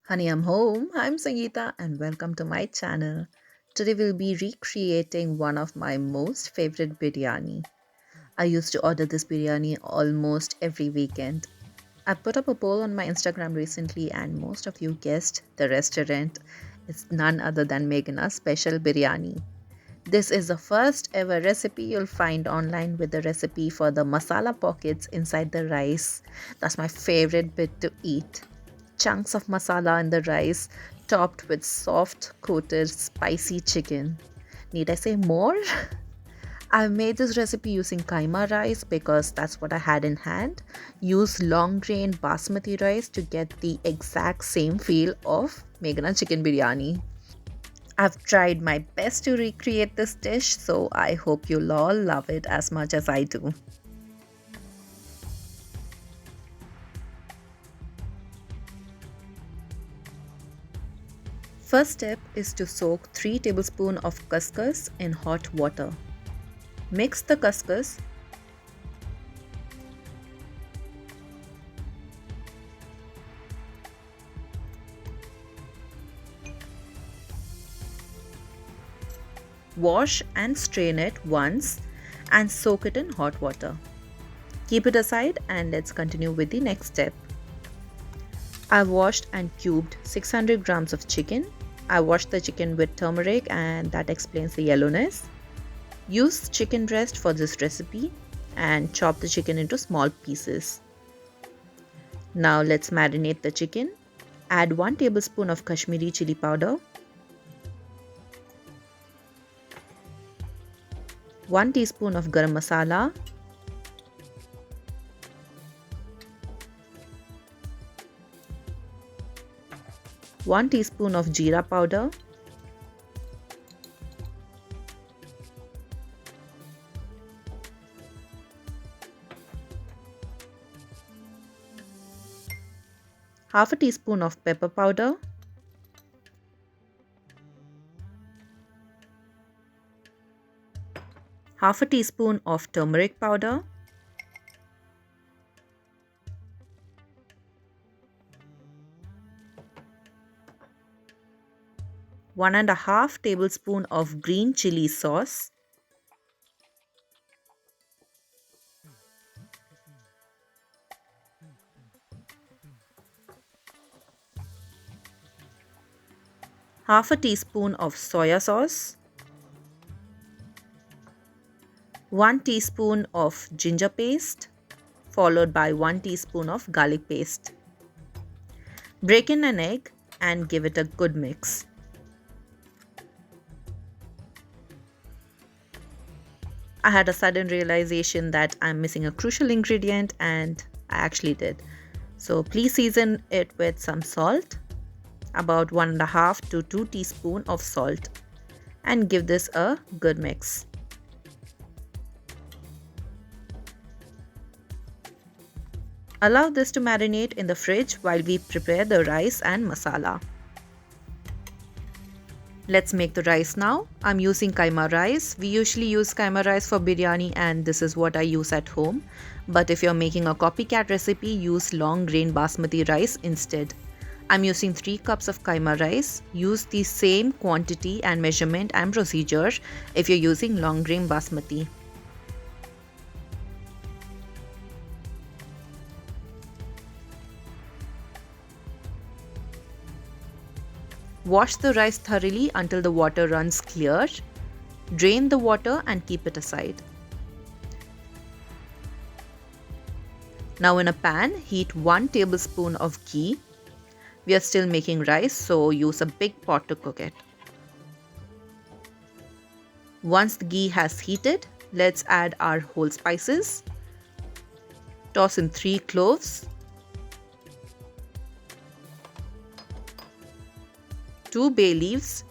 Honey, I'm home. I'm Sangeeta and welcome to my channel. Today we'll be recreating one of my most favorite biryani. I used to order this biryani almost every weekend. I put up a poll on my Instagram recently and most of you guessed the restaurant is none other than Meghana's special biryani. This is the first ever recipe you'll find online with the recipe for the masala pockets inside the rice. That's my favorite bit to eat. Chunks of masala in the rice, topped with soft coated spicy chicken. Need I say more? I made this recipe using kaima rice because that's what I had in hand. Use long grain basmati rice to get the exact same feel of Meghana chicken biryani. I've tried my best to recreate this dish, so I hope you'll all love it as much as I do. First step is to soak 3 tablespoons of couscous in hot water. Mix the couscous. Wash and strain it once and soak it in hot water. Keep it aside and let's continue with the next step. I washed and cubed 600 grams of chicken. I washed the chicken with turmeric and that explains the yellowness. Use chicken breast for this recipe and chop the chicken into small pieces. Now let's marinate the chicken. Add 1 tablespoon of Kashmiri chilli powder, 1 teaspoon of Garam masala, 1 teaspoon of Jeera powder, half a teaspoon of pepper powder, half a teaspoon of turmeric powder, one and a half tablespoon of green chili sauce, half a teaspoon of soya sauce, 1 teaspoon of ginger paste, followed by 1 teaspoon of garlic paste. Break in an egg and give it a good mix. I had a sudden realization that I'm missing a crucial ingredient and I actually did. So please season it with some salt, about 1.5 to 2 teaspoons of salt, and give this a good mix. Allow this to marinate in the fridge while we prepare the rice and masala. Let's make the rice now. I'm using kaima rice. We usually use kaima rice for biryani and this is what I use at home. But if you're making a copycat recipe, use long grain basmati rice instead. I'm using 3 cups of kaima rice. Use the same quantity and measurement and procedure if you're using long grain basmati. Wash the rice thoroughly until the water runs clear. Drain the water and keep it aside. Now in a pan, heat 1 tablespoon of ghee. We are still making rice, so use a big pot to cook it. Once the ghee has heated, let's add our whole spices. Toss in 3 cloves, 2 bay leaves,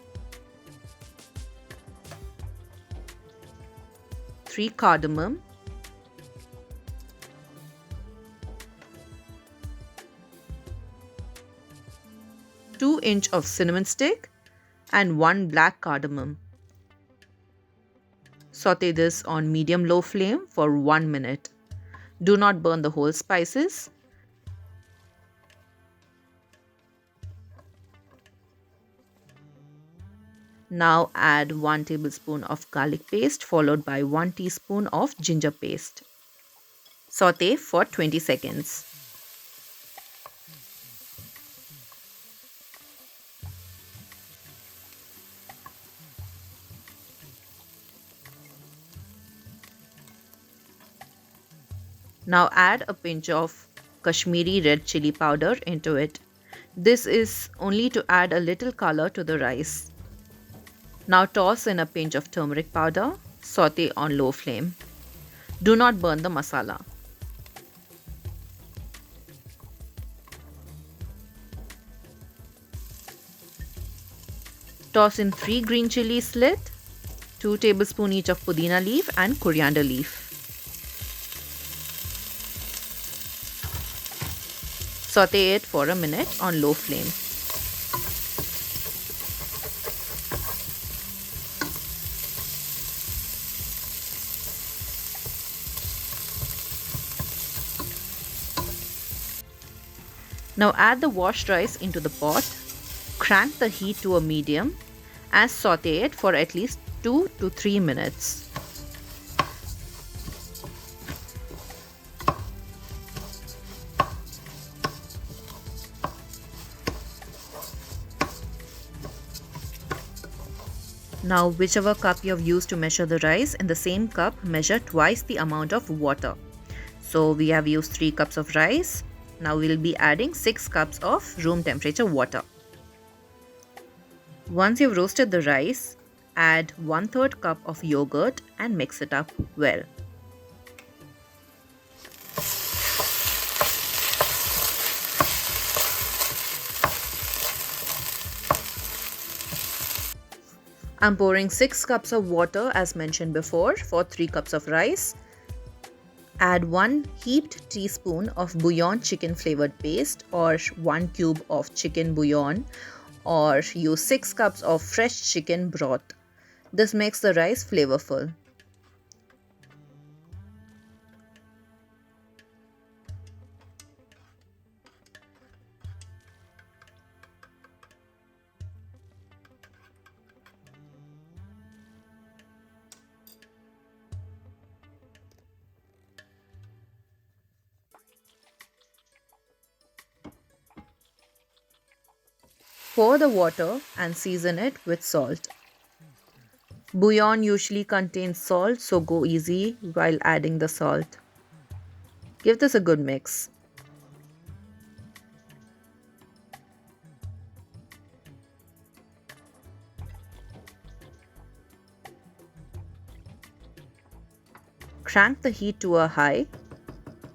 3 cardamom, 2 inch of cinnamon stick and 1 black cardamom. Saute this on medium-low flame for 1 minute. Do not burn the whole spices. Now add 1 tablespoon of garlic paste followed by 1 teaspoon of ginger paste. Saute for 20 seconds. Now add a pinch of Kashmiri red chilli powder into it. This is only to add a little color to the rice. Now toss in a pinch of turmeric powder. Saute on low flame. Do not burn the masala. Toss in 3 green chilli slit, 2 tablespoons each of pudina leaf and coriander leaf. Saute it for a minute on low flame. Now add the washed rice into the pot. Crank the heat to a medium and saute it for at least 2 to 3 minutes. Now whichever cup you have used to measure the rice, in the same cup measure twice the amount of water. So we have used 3 cups of rice. Now we will be adding 6 cups of room temperature water. Once you've roasted the rice, add 1/3 cup of yogurt and mix it up well. I'm pouring 6 cups of water as mentioned before for 3 cups of rice. Add 1 heaped teaspoon of bouillon chicken flavored paste or 1 cube of chicken bouillon, or use 6 cups of fresh chicken broth. This makes the rice flavorful. Pour the water and season it with salt. Bouillon usually contains salt, so go easy while adding the salt. Give this a good mix. Crank the heat to a high.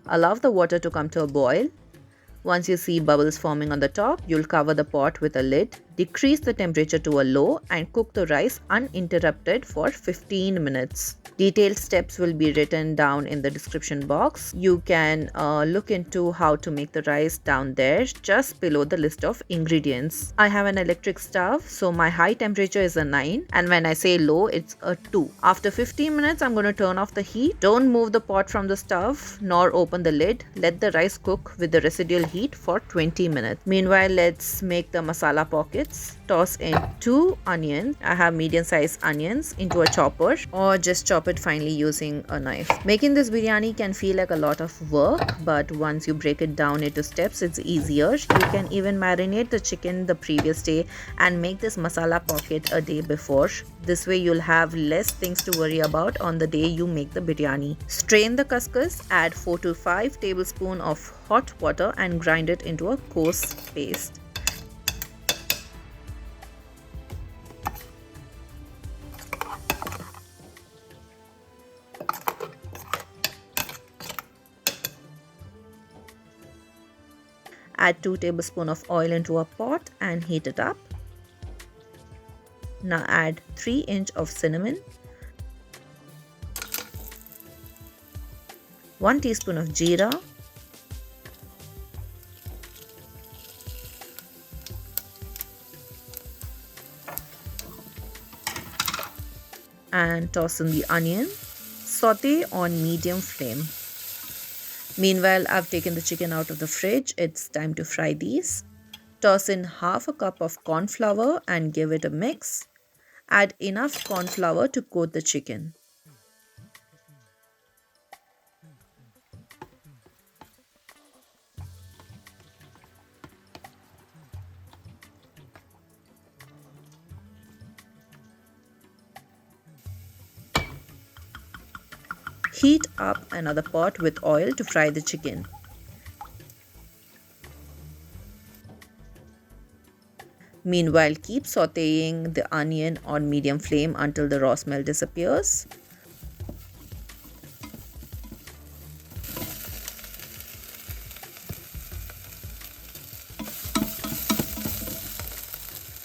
Allow the water to come to a boil. Once you see bubbles forming on the top, you'll cover the pot with a lid, decrease the temperature to a low and cook the rice uninterrupted for 15 minutes. Detailed steps will be written down in the description box. You can look into how to make the rice down there just below the list of ingredients. I have an electric stove, so my high temperature is a 9 and when I say low, it's a 2. After 15 minutes, I'm going to turn off the heat. Don't move the pot from the stove nor open the lid. Let the rice cook with the residual heat for 20 minutes. Meanwhile, let's make the masala pockets. Toss in 2 onions. I have medium sized onions into a chopper, or just chop it finely using a knife. Making this biryani can feel like a lot of work, but once you break it down into steps, it's easier. You can even marinate the chicken the previous day and make this masala pocket a day before. This way you'll have less things to worry about on the day you make the biryani. Strain the couscous, add 4 to 5 tablespoons of hot water and grind it into a coarse paste. Add 2 tablespoons of oil into a pot and heat it up. Now add 3 inches of cinnamon, 1 teaspoon of jeera, and toss in the onion. Saute on medium flame. Meanwhile, I've taken the chicken out of the fridge. It's time to fry these. Toss in half a cup of corn flour and give it a mix. Add enough corn flour to coat the chicken. Heat up another pot with oil to fry the chicken. Meanwhile, keep sauteing the onion on medium flame until the raw smell disappears.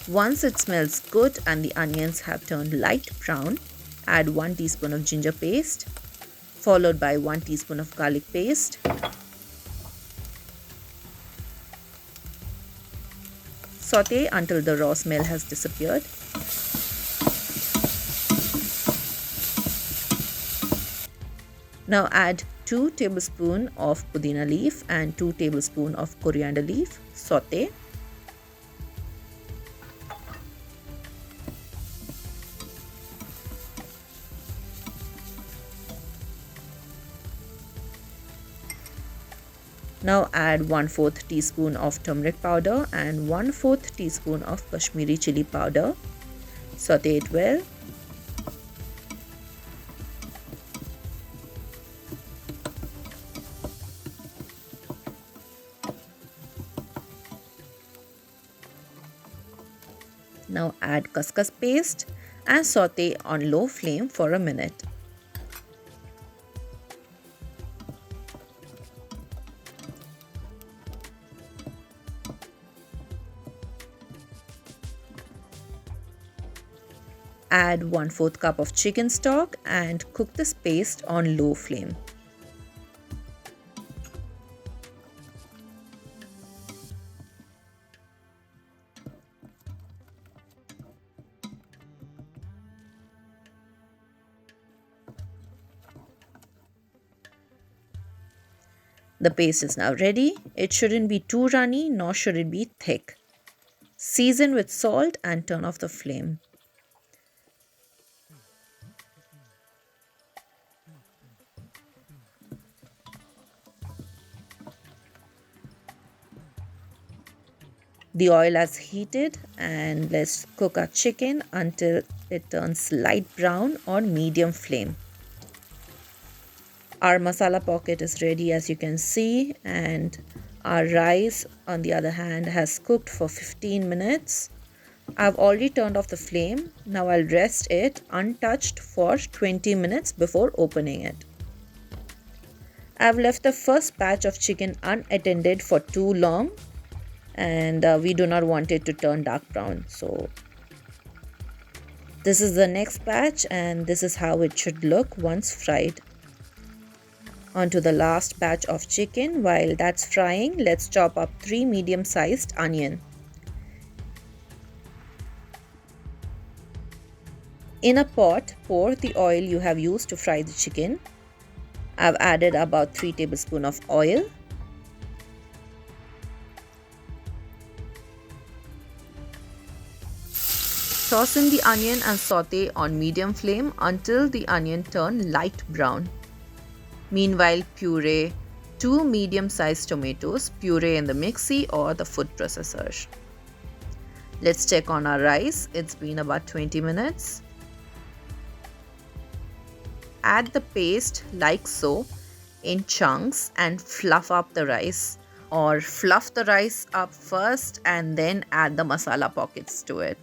Once it smells good and the onions have turned light brown, add 1 teaspoon of ginger paste, followed by 1 teaspoon of garlic paste. Saute until the raw smell has disappeared. Now add 2 tablespoons of pudina leaf and 2 tablespoons of coriander leaf. Saute. Now add 1/4 teaspoon of turmeric powder and 1/4 teaspoon of Kashmiri chilli powder. Saute it well. Now add couscous paste and saute on low flame for a minute. Add 1/4 cup of chicken stock and cook this paste on low flame. The paste is now ready. It shouldn't be too runny nor should it be thick. Season with salt and turn off the flame. The oil has heated and let's cook our chicken until it turns light brown on medium flame. Our masala pocket is ready, as you can see, and our rice on the other hand has cooked for 15 minutes. I've already turned off the flame. Now I'll rest it untouched for 20 minutes before opening it. I've left the first batch of chicken unattended for too long, and we do not want it to turn dark brown. So this is the next batch and this is how it should look once fried. Onto the last batch of chicken. While that's frying, let's chop up 3 medium-sized onion. In a pot, pour the oil you have used to fry the chicken. I've added about 3 tablespoons of oil. Toss in the onion and saute on medium flame until the onion turn light brown. Meanwhile, puree 2 medium-sized tomatoes, puree in the mixie or the food processor. Let's check on our rice. It's been about 20 minutes. Add the paste like so in chunks and fluff up the rice, or fluff the rice up first and then add the masala pockets to it.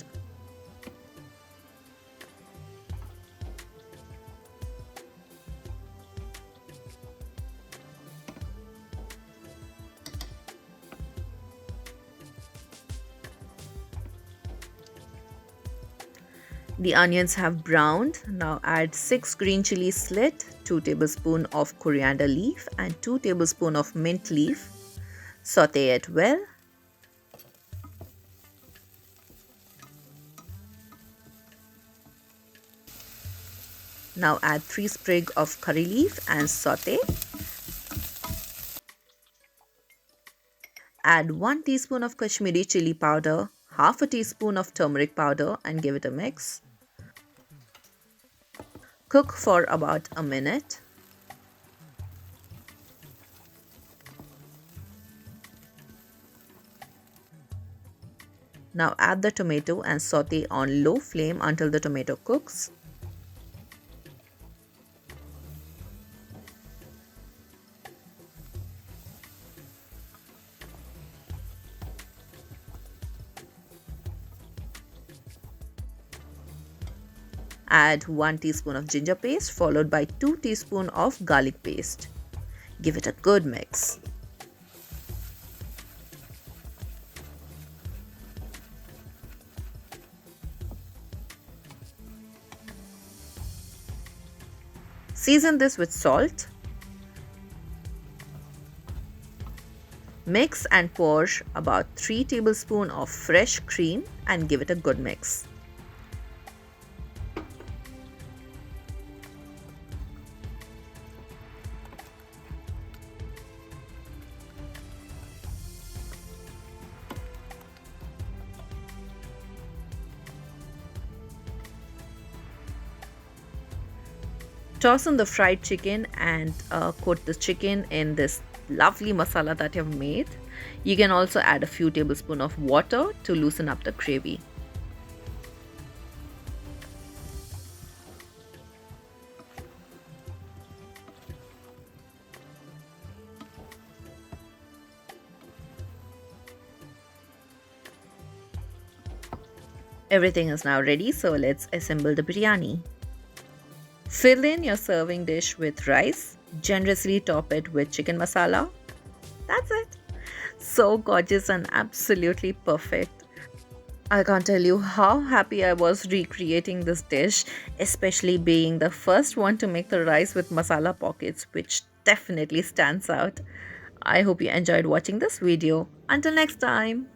The onions have browned. Now add 6 green chilli slit, 2 tablespoons of coriander leaf and 2 tablespoons of mint leaf. Saute it well. Now add 3 sprigs of curry leaf and saute. Add 1 teaspoon of Kashmiri chili powder, half a teaspoon of turmeric powder and give it a mix. Cook for about a minute. Now add the tomato and saute on low flame until the tomato cooks. Add 1 teaspoon of ginger paste followed by 2 teaspoons of garlic paste. Give it a good mix. Season this with salt. Mix and pour about 3 tablespoons of fresh cream and give it a good mix. Toss in the fried chicken and coat the chicken in this lovely masala that you've made. You can also add a few tablespoons of water to loosen up the gravy. Everything is now ready, so let's assemble the biryani. Fill in your serving dish with rice. Generously top it with chicken masala. That's it. So gorgeous and absolutely perfect. I can't tell you how happy I was recreating this dish, especially being the first one to make the rice with masala pockets, which definitely stands out. I hope you enjoyed watching this video. Until next time.